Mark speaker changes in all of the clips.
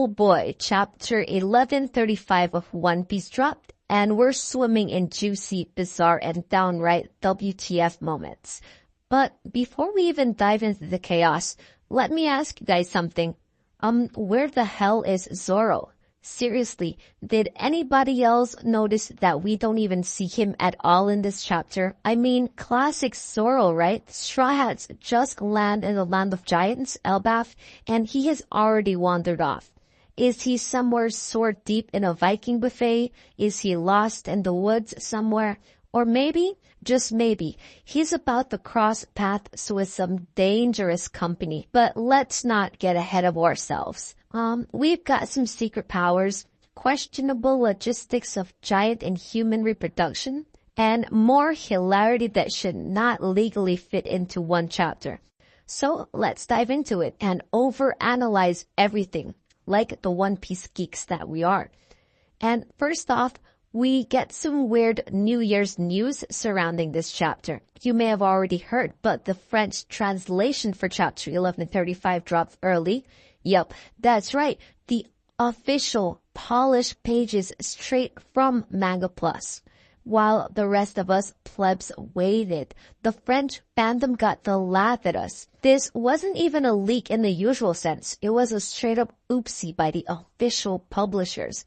Speaker 1: Oh boy, chapter 1135 of One Piece dropped, and we're swimming in juicy, bizarre, and downright WTF moments. But before we even dive into the chaos, let me ask you guys something. Where the hell is Zoro? Seriously, did anybody else notice that we don't even see him at all in this chapter? I mean, classic Zoro, right? Straw Hats just land in the land of giants, Elbaph, and he has already wandered off. Is he somewhere sword deep in a Viking buffet? Is he lost in the woods somewhere? Or maybe, just maybe, he's about to cross paths with some dangerous company. But let's not get ahead of ourselves. We've got some secret powers, questionable logistics of giant and human reproduction, and more hilarity that should not legally fit into one chapter. So let's dive into it and overanalyze everything, like the One Piece geeks that we are. And first off, we get some weird New Year's news surrounding this chapter. You may have already heard, but the French translation for chapter 1135 dropped early. Yep, that's right. The official polished pages straight from Manga Plus. While the rest of us plebs waited, the French fandom got the laugh at us. This wasn't even a leak in the usual sense. It was a straight up oopsie by the official publishers.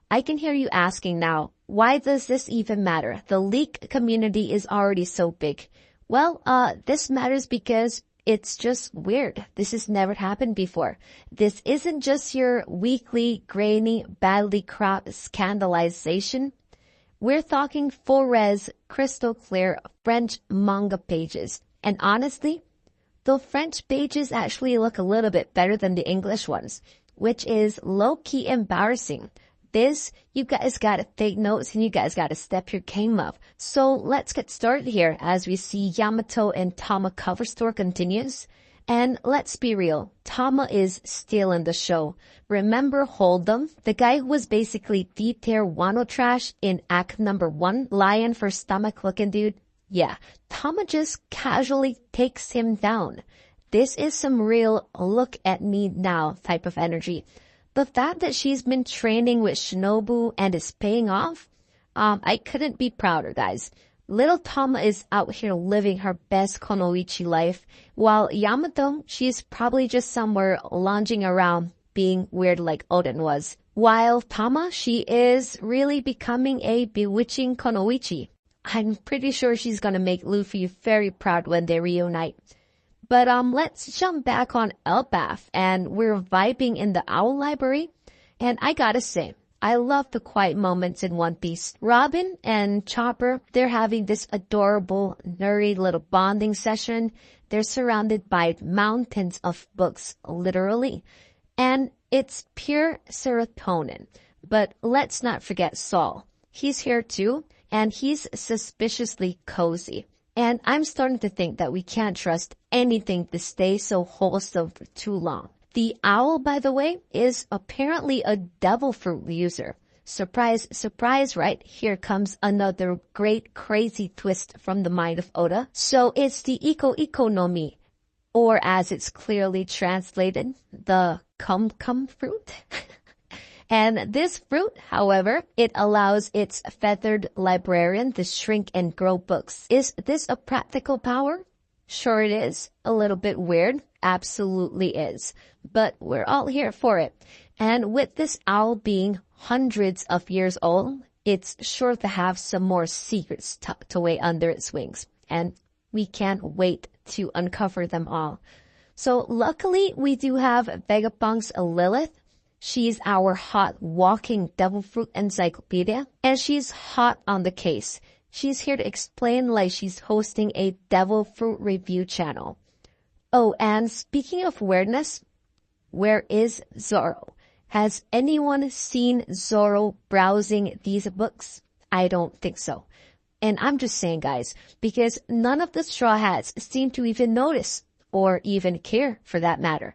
Speaker 1: I can hear you asking now, why does this even matter? The leak community is already so big. Well, this matters because it's just weird. This has never happened before. This isn't just your weekly, grainy, badly cropped scandalization. We're talking full-res, crystal clear French manga pages. And honestly, the French pages actually look a little bit better than the English ones, which is low-key embarrassing. This, you guys gotta take notes and you guys gotta step your game up. So let's get started here as we see Yamato and Tama cover story continues. And let's be real, Tama is still in the show. Remember Hold'em, the guy who was basically D-tier Wano trash in act number 1, lion for stomach looking dude? Yeah, Tama just casually takes him down. This is some real look at me now type of energy. The fact that she's been training with Shinobu and is paying off, I couldn't be prouder, guys. Little Tama is out here living her best Konoichi life, while Yamato, she's probably just somewhere lounging around being weird like Oden was. While Tama, she is really becoming a bewitching Konoichi. I'm pretty sure she's gonna make Luffy very proud when they reunite. But let's jump back on Elbaph, and we're vibing in the Owl Library. And I gotta say, I love the quiet moments in One Piece. Robin and Chopper, they're having this adorable, nerdy little bonding session. They're surrounded by mountains of books, literally. And it's pure serotonin. But let's not forget Saul. He's here too, and he's suspiciously cozy. And I'm starting to think that we can't trust anything to stay so wholesome for too long. The owl, by the way, is apparently a devil fruit user. Surprise, surprise, right? Here comes another great crazy twist from the mind of Oda. So it's the Iko no Mi, or as it's clearly translated, the cum fruit. And this fruit, however, it allows its feathered librarian to shrink and grow books. Is this a practical power? Sure it is. A little bit weird. Absolutely is. But we're all here for it. And with this owl being hundreds of years old, it's sure to have some more secrets tucked away under its wings. And we can't wait to uncover them all. So luckily, we do have Vegapunk's Lilith. She's our hot walking devil fruit encyclopedia, and she's hot on the case. She's here to explain why she's hosting a devil fruit review channel. Oh, and speaking of weirdness, where is Zoro? Has anyone seen Zoro browsing these books? I don't think so. And I'm just saying, guys, because none of the Straw Hats seem to even notice, or even care for that matter.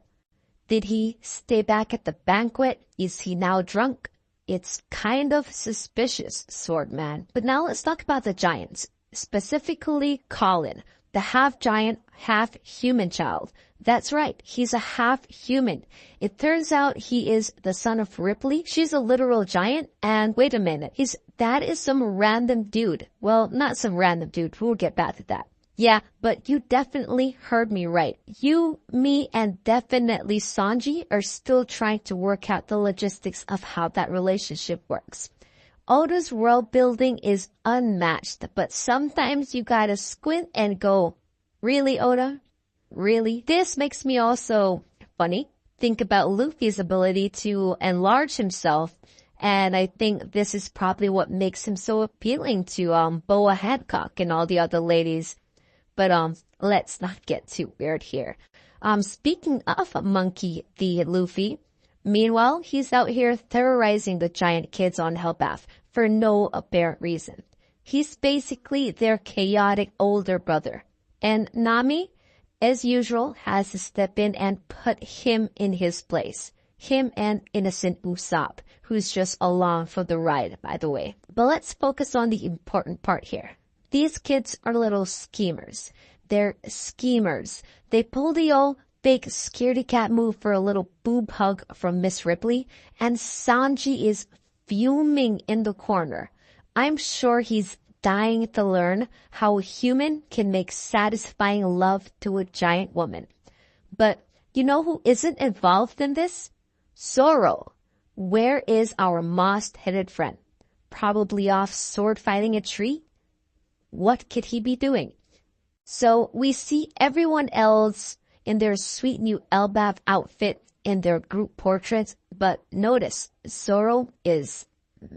Speaker 1: Did he stay back at the banquet? Is he now drunk? It's kind of suspicious, Swordman. But now let's talk about the giants, specifically Colin. the half-giant, half-human child. That's right, he's a half-human. It turns out he is the son of Ripley. She's a literal giant, and wait a minute, his dad is some random dude. Well, not some random dude, we'll get back to that. Yeah, but you definitely heard me right. You, me, and definitely Sanji are still trying to work out the logistics of how that relationship works. Oda's world building is unmatched, but sometimes you gotta squint and go, really, Oda? Really? This makes me also funny. Think about Luffy's ability to enlarge himself, and I think this is probably what makes him so appealing to Boa Hancock and all the other ladies. But let's not get too weird here. Speaking of Monkey D. Luffy, meanwhile, he's out here terrorizing the giant kids on Elbaph for no apparent reason. He's basically their chaotic older brother. And Nami, as usual, has to step in and put him in his place. Him and innocent Usopp, who's just along for the ride, by the way. But let's focus on the important part here. These kids are little schemers. They're schemers. They pull the old fake scaredy cat move for a little boob hug from Miss Ripley, and Sanji is fuming in the corner. I'm sure he's dying to learn how a human can make satisfying love to a giant woman. But you know who isn't involved in this? Zoro. Where is our moss-headed friend? Probably off sword fighting a tree? What could he be doing? So we see everyone else in their sweet new Elbaph outfit in their group portraits, but notice Zoro is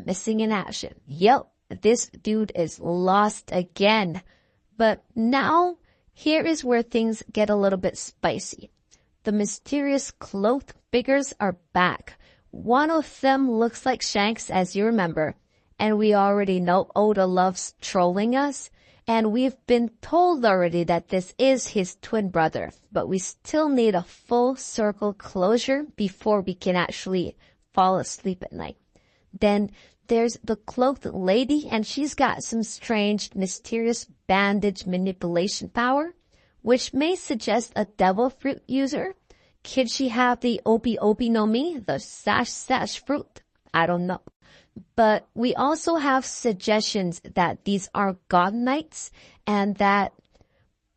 Speaker 1: missing in action. Yep, this dude is lost again. But now, here is where things get a little bit spicy. The mysterious cloaked figures are back. One of them looks like Shanks, as you remember. And we already know Oda loves trolling us. And we've been told already that this is his twin brother. But we still need a full circle closure before we can actually fall asleep at night. Then there's the cloaked lady, and she's got some strange, mysterious bandage manipulation power, which may suggest a devil fruit user. Could she have the Obi Obi no Mi, the sash fruit? I don't know. But we also have suggestions that these are God Knights and that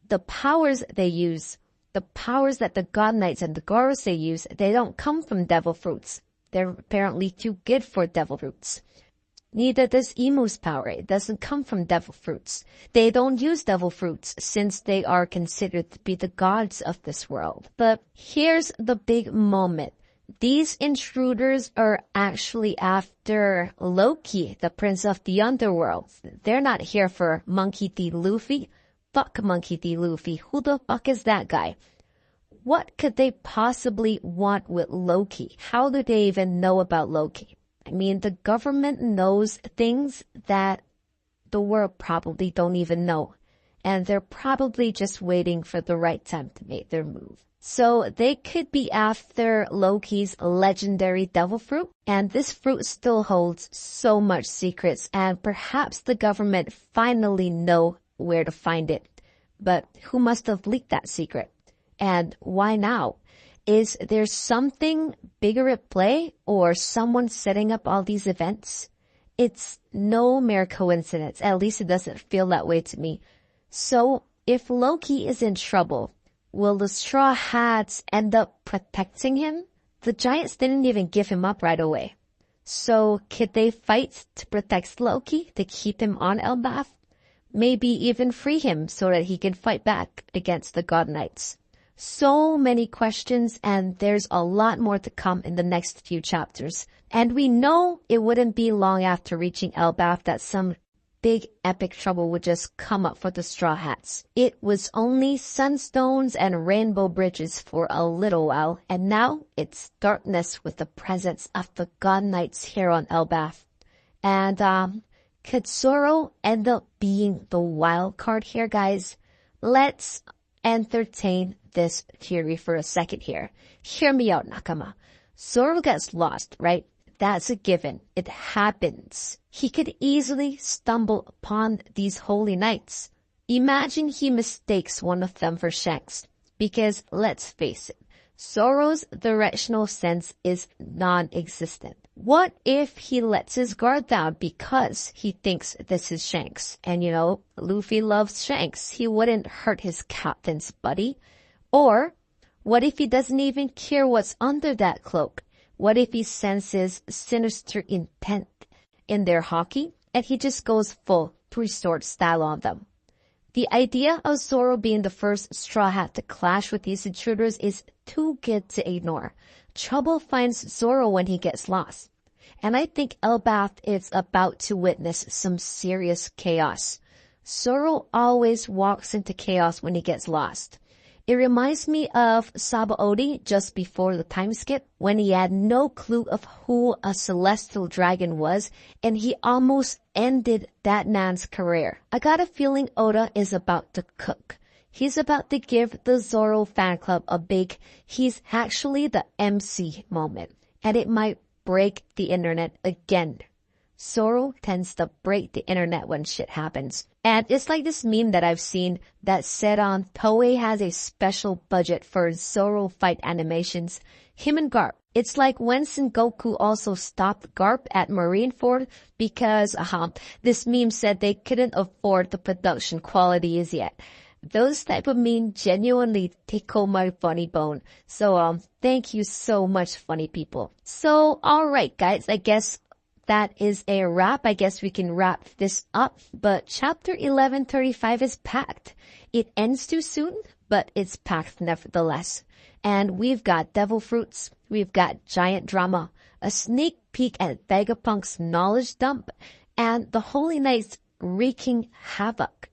Speaker 1: the powers they use, the powers that the God Knights and the Goros they use, they don't come from devil fruits. They're apparently too good for devil fruits. Neither does Imu's power. It doesn't come from devil fruits. They don't use devil fruits since they are considered to be the gods of this world. But here's the big moment. These intruders are actually after Loki, the prince of the underworld. They're not here for Monkey D. Luffy. Fuck Monkey D. Luffy. Who the fuck is that guy? What could they possibly want with Loki? How do they even know about Loki? I mean, the government knows things that the world probably don't even know. And they're probably just waiting for the right time to make their move. So they could be after Loki's legendary devil fruit, and this fruit still holds so much secrets, and perhaps the government finally know where to find it. But who must have leaked that secret? And why now? Is there something bigger at play, or someone setting up all these events? It's no mere coincidence, at least it doesn't feel that way to me. So if Loki is in trouble, will the Straw Hats end up protecting him? The Giants didn't even give him up right away. So could they fight to protect Loki, to keep him on Elbaph? Maybe even free him so that he can fight back against the God Knights. So many questions, and there's a lot more to come in the next few chapters. And we know it wouldn't be long after reaching Elbaph that some big epic trouble would just come up for the Straw Hats. It was only sunstones and rainbow bridges for a little while, and now it's darkness with the presence of the God Knights here on Elbaph. And could Zoro end up being the wild card here, guys? Let's entertain this theory for a second here. Hear me out, Nakama. Zoro gets lost, right? That's a given. It happens. He could easily stumble upon these holy knights. Imagine he mistakes one of them for Shanks. Because let's face it, Zoro's directional sense is non-existent. What if he lets his guard down because he thinks this is Shanks? And Luffy loves Shanks. He wouldn't hurt his captain's buddy. Or what if he doesn't even care what's under that cloak? What if he senses sinister intent in their hockey and he just goes full three-sword style on them? The idea of Zoro being the first Straw Hat to clash with these intruders is too good to ignore. Trouble finds Zoro when he gets lost. And I think Elbaph is about to witness some serious chaos. Zoro always walks into chaos when he gets lost. It reminds me of Sabaody just before the time skip, when he had no clue of who a celestial dragon was, and he almost ended that man's career. I got a feeling Oda is about to cook. He's about to give the Zoro fan club a big, he's actually the MC moment, and it might break the internet again. Zoro tends to break the internet when shit happens. And it's like this meme that I've seen that said Toei has a special budget for Zoro fight animations. Him and Garp. It's like when Sengoku also stopped Garp at Marineford because this meme said they couldn't afford the production qualities yet. Those type of meme genuinely tickle my funny bone. So thank you so much, funny people. So alright guys, I guess that is a wrap. I guess we can wrap this up. But chapter 1135 is packed. It ends too soon, but it's packed nevertheless. And we've got devil fruits. We've got giant drama, a sneak peek at Vegapunk's knowledge dump, and the Holy Knights wreaking havoc.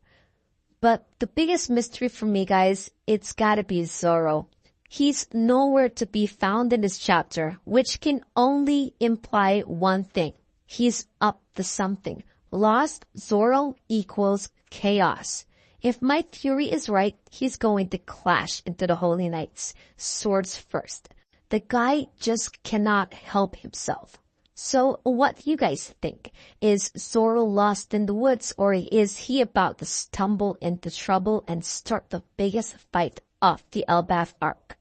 Speaker 1: But the biggest mystery for me, guys, it's gotta be Zoro. He's nowhere to be found in this chapter, which can only imply one thing. He's up to something. Lost Zoro equals chaos. If my theory is right, he's going to clash into the Holy Knights, swords first. The guy just cannot help himself. So what do you guys think? Is Zoro lost in the woods, or is he about to stumble into trouble and start the biggest fight of the Elbaph arc?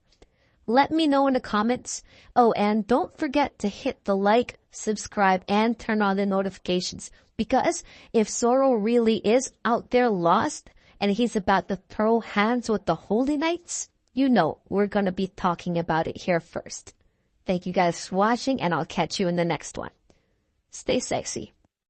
Speaker 1: Let me know in the comments. Oh, and don't forget to hit the like, subscribe, and turn on the notifications. Because if Zoro really is out there lost and he's about to throw hands with the Holy Knights, we're gonna be talking about it here first. Thank you guys for watching, and I'll catch you in the next one. Stay sexy.